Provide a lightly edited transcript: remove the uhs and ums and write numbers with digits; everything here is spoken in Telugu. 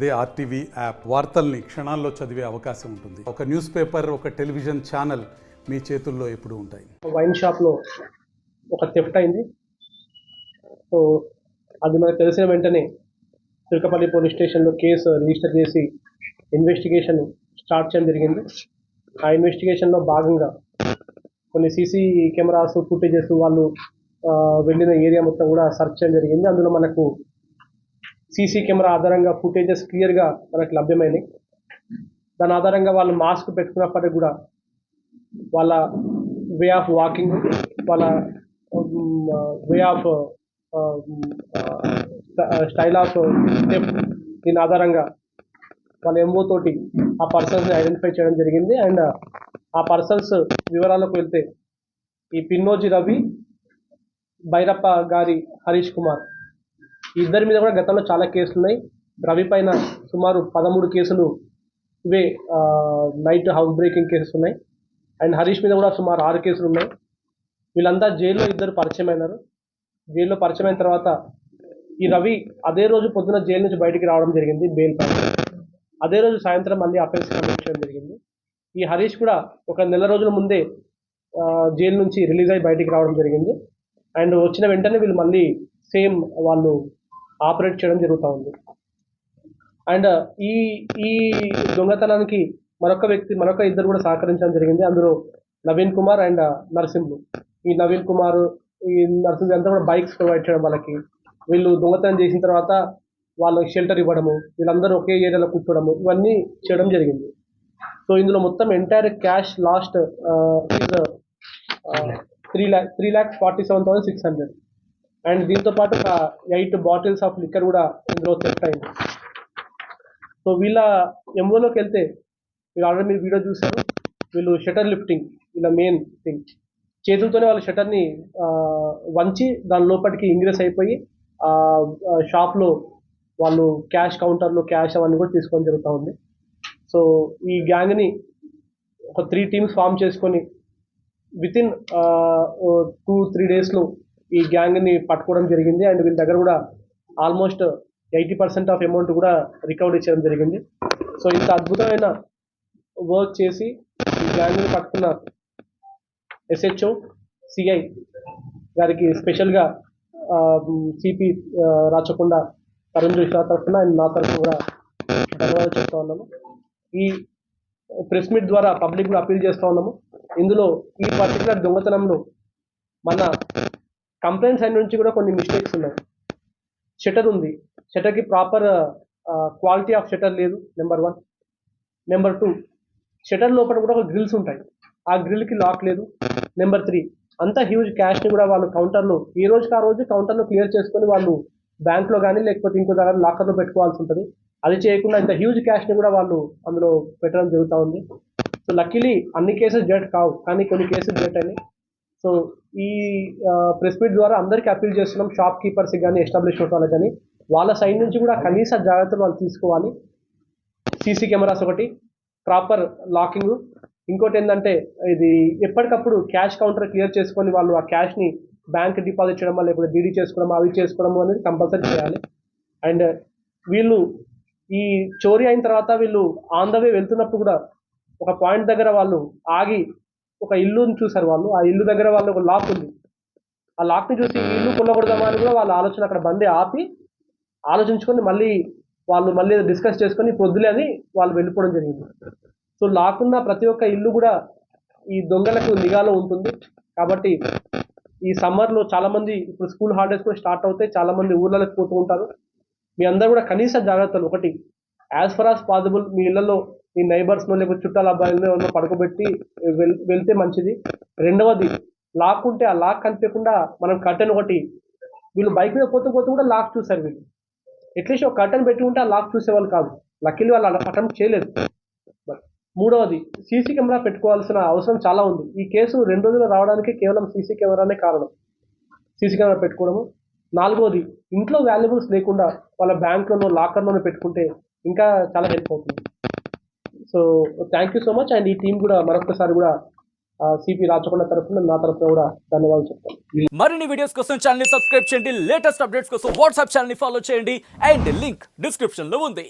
అదే ఆర్టీవీ యాప్ వార్తల్ని క్షణాల్లో చదివే అవకాశం ఉంటుంది. ఒక న్యూస్ పేపర్, ఒక టెలివిజన్ ఛానల్ మీ చేతుల్లో ఎప్పుడూ ఉంటాయి. వైన్ షాప్లో ఒక థెఫ్ట్ అయింది. సో అది మనకు తెలిసిన వెంటనే తిరుకపల్లి పోలీస్ స్టేషన్లో కేసు రిజిస్టర్ చేసి ఇన్వెస్టిగేషన్ స్టార్ట్ చేయడం జరిగింది. ఆ ఇన్వెస్టిగేషన్లో భాగంగా కొన్ని సీసీ కెమెరాస్ ఫుటేజెస్ వాళ్ళు వెళ్ళిన ఏరియా మొత్తం కూడా సెర్చ్ చేయడం జరిగింది. అందులో మనకు సీసీ కెమెరా ఆధారంగా ఫుటేజెస్ క్లియర్గా మనకు లభ్యమైనవి. దాని ఆధారంగా వాళ్ళు మాస్క్ పెట్టుకున్నప్పటికీ కూడా వాళ్ళ వే ఆఫ్ వాకింగ్, వాళ్ళ way of style of step, దీని ఆధారంగా వాళ్ళ ఎంఓ తోటి ఆ పర్సన్స్ని ఐడెంటిఫై చేయడం జరిగింది. అండ్ ఆ పర్సన్స్ వివరాలకు వెళ్తే ఈ పిన్నోజి రవి, భైరప్ప గారి హరీష్ కుమార్, ఈ ఇద్దరి మీద కూడా గతంలో చాలా కేసులు ఉన్నాయి. రవి పైన సుమారు 13 కేసులు ఇవే నైట్ హౌస్ బ్రేకింగ్ కేసెస్ ఉన్నాయి. అండ్ హరీష్ మీద కూడా సుమారు 6 కేసులు ఉన్నాయి. వీళ్ళంతా జైల్లో ఇద్దరు పరిచయం అయినారు. జైల్లో పరిచయం అయిన తర్వాత ఈ రవి అదే రోజు పొద్దున జైలు నుంచి బయటికి రావడం జరిగింది బెయిల్ పైన. అదే రోజు సాయంత్రం మళ్ళీ అఫెన్స్ కమిట్ చేయడం జరిగింది. ఈ హరీష్ కూడా ఒక నెల రోజుల ముందే జైలు నుంచి రిలీజ్ అయ్యి బయటికి రావడం జరిగింది. అండ్ వచ్చిన వెంటనే వీళ్ళు మళ్ళీ సేమ్ వాళ్ళు ఆపరేట్ చేయడం జరుగుతూ ఉంది. అండ్ ఈ దొంగతనానికి మరొక ఇద్దరు కూడా సహకరించడం జరిగింది. అందులో నవీన్ కుమార్ అండ్ నరసింహులు. ఈ నవీన్ కుమార్, ఈ నరసింహులు అంతా కూడా బైక్స్ ప్రొవైడ్ చేయడం వాళ్ళకి. వీళ్ళు దొంగతనం చేసిన తర్వాత వాళ్ళకి షెల్టర్ ఇవ్వడము, వీళ్ళందరూ ఒకే ఏరియాలో కూర్చోవడము, ఇవన్నీ చేయడం జరిగింది. సో ఇందులో మొత్తం ఎంటైర్ క్యాష్ లాస్ట్ 3,47,600. అండ్ దీంతో పాటు ఒక 8 బాటిల్స్ ఆఫ్ లిక్కర్ కూడా ఇందులో థెఫ్ట్ అయింది. సో వీళ్ళ ఎంఓలోకి వెళ్తే మీరు ఆల్రెడీ మీరు వీడియో చూసారు. వీళ్ళు షటర్ లిఫ్టింగ్, వీళ్ళ మెయిన్ థింగ్. చేతులతోనే వాళ్ళు షటర్ని వంచి దాని లోపలికి ఇంగ్రెస్ అయిపోయి షాప్లో వాళ్ళు కౌంటర్లో క్యాష్ అవన్నీ కూడా తీసుకోవడం జరుగుతూ ఉంది. సో ఈ గ్యాంగ్ని ఒక 3 టీమ్స్ ఫామ్ చేసుకొని వితిన్ 2-3 డేస్లో ఈ గ్యాంగ్ని పట్టుకోవడం జరిగింది. అండ్ వీళ్ళ దగ్గర కూడా ఆల్మోస్ట్ 80% ఆఫ్ అమౌంట్ కూడా రికవరీ చేయడం జరిగింది. సో ఇంత అద్భుతమైన వర్క్ చేసి ఈ గ్యాంగ్ని పట్టుకున్న ఎస్హెచ్ఓ, సిఐ గారికి స్పెషల్గా సిపి రాచకొండ తరుణ్ జోషి తరఫున అండ్ నా తరఫున కూడా ధన్యవాదాలు చెప్తా ఉన్నాము. ఈ ప్రెస్ మీట్ ద్వారా పబ్లిక్ కూడా అపీల్ చేస్తూ ఉన్నాము. ఇందులో ఈ పర్టికులర్ దొంగతనంలో మన కంప్లైంట్స్ అయిన నుంచి కూడా కొన్ని మిస్టేక్స్ ఉన్నాయి. షటర్ ఉంది, షటర్కి ప్రాపర్ క్వాలిటీ ఆఫ్ షటర్ లేదు, నెంబర్ 1. నెంబర్ 2, షటర్ లోపల కూడా ఒక గ్రిల్స్ ఉంటాయి, ఆ గ్రిల్కి లాక్ లేదు. నెంబర్ 3, అంతా హ్యూజ్ క్యాష్ని కూడా వాళ్ళు కౌంటర్లో ఈ రోజుకి ఆ రోజు కౌంటర్లో క్లియర్ చేసుకొని వాళ్ళు బ్యాంక్లో కానీ లేకపోతే ఇంకో దగ్గర లాకర్లో పెట్టుకోవాల్సి ఉంటుంది. అది చేయకుండా ఇంత హ్యూజ్ క్యాష్ని కూడా వాళ్ళు అందులో పెట్టడం జరుగుతూ ఉంది. సో లక్కీలీ అన్ని కేసెస్ డెట్ కావు, కానీ కొన్ని కేసెస్ డెట్ అయినాయి. సో ఈ ప్రెస్ మీట్ ద్వారా అందరికీ అపీల్ చేస్తున్నాం, షాప్ కీపర్స్కి కానీ ఎస్టాబ్లిష్మెంట్ వాళ్ళకి కానీ వాళ్ళ సైడ్ నుంచి కూడా కనీస జాగ్రత్తలు వాళ్ళు తీసుకోవాలి. సీసీ కెమెరాస్ ఒకటి, ప్రాపర్ లాకింగ్. ఇంకోటి ఏంటంటే ఇది ఎప్పటికప్పుడు క్యాష్ కౌంటర్ క్లియర్ చేసుకొని వాళ్ళు ఆ క్యాష్ని బ్యాంక్ డిపాజిట్ చేయడం, లేకపోతే డీడీ చేసుకోవడం, అవి చేసుకోవడం అనేది కంపల్సరీ చేయాలి. అండ్ వీళ్ళు ఈ చోరీ అయిన తర్వాత వీళ్ళు ఆన్ ద వే వెళ్తున్నప్పుడు కూడా ఒక పాయింట్ దగ్గర వాళ్ళు ఆగి ఒక ఇల్లుని చూసారు. వాళ్ళు ఆ ఇల్లు దగ్గర వాళ్ళు ఒక లాక్ ఉంది, ఆ లాక్ని చూసి ఇల్లు కొనకూడదామా అని కూడా వాళ్ళ ఆలోచన అక్కడ బండి ఆపి ఆలోచించుకొని మళ్ళీ డిస్కస్ చేసుకొని పొద్దులే అని వాళ్ళు వెళ్ళిపోవడం జరిగింది. సో లాక్ ఉన్న ప్రతి ఒక్క ఇల్లు కూడా ఈ దొంగలకు నిఘాలో ఉంటుంది. కాబట్టి ఈ సమ్మర్లో చాలామంది ఇప్పుడు స్కూల్ హాలిడేస్ కూడా స్టార్ట్ అవుతాయి, చాలామంది ఊళ్ళలోకి పోతూ ఉంటారు. మీ అందరూ కూడా కనీస జాగ్రత్తలు, ఒకటి యాజ్ ఫర్ యాజ్ పాసిబుల్ మీ ఇళ్లలో మీ నైబర్స్నో లేకపోతే చుట్టాల అబ్బాయిలను పడుకోబెట్టి వెళ్తే మంచిది. రెండవది, లాక్ ఉంటే ఆ లాక్ కనిపించకుండా మనం కర్టెన్ ఒకటి, వీళ్ళు బైక్ మీద పోతూ కూడా లాక్ చూసారు. వీళ్ళు అట్లీస్ట్ ఒక కర్టెన్ పెట్టి ఉంటే ఆ లాక్ చూసేవాళ్ళు కాదు. లక్కీలు వాళ్ళు అటెంప్ట్ చేయలేదు. మూడవది, సీసీ కెమెరా పెట్టుకోవాల్సిన అవసరం చాలా ఉంది. ఈ కేసు 2 రోజులు రావడానికి కేవలం సీసీ కెమెరానే కారణం, సీసీ కెమెరా పెట్టుకోవడము. 4వది, ఇంట్లో వాల్యుబుల్స్ లేకుండా వాళ్ళ బ్యాంక్లోనో లాకర్లోనో పెట్టుకుంటే ఇంకా చాలా హెల్ప్ అవుతుంది. So thank you so much. And ఈ టీం కూడా మరొకసారి కూడా సిపి రాచకొండ తరఫున నా తరఫున కూడా ధన్యవాదాలు చెప్తాను. మరిన్ని వీడియోస్ కోసం ఛానల్ ని సబ్స్క్రైబ్ చేయండి, లేటెస్ట్ అప్డేట్స్ కోసం వాట్సాప్ ఛానల్ ని ఫాలో చేయండి, అండ్ లింక్ డిస్క్రిప్షన్ లో ఉంది.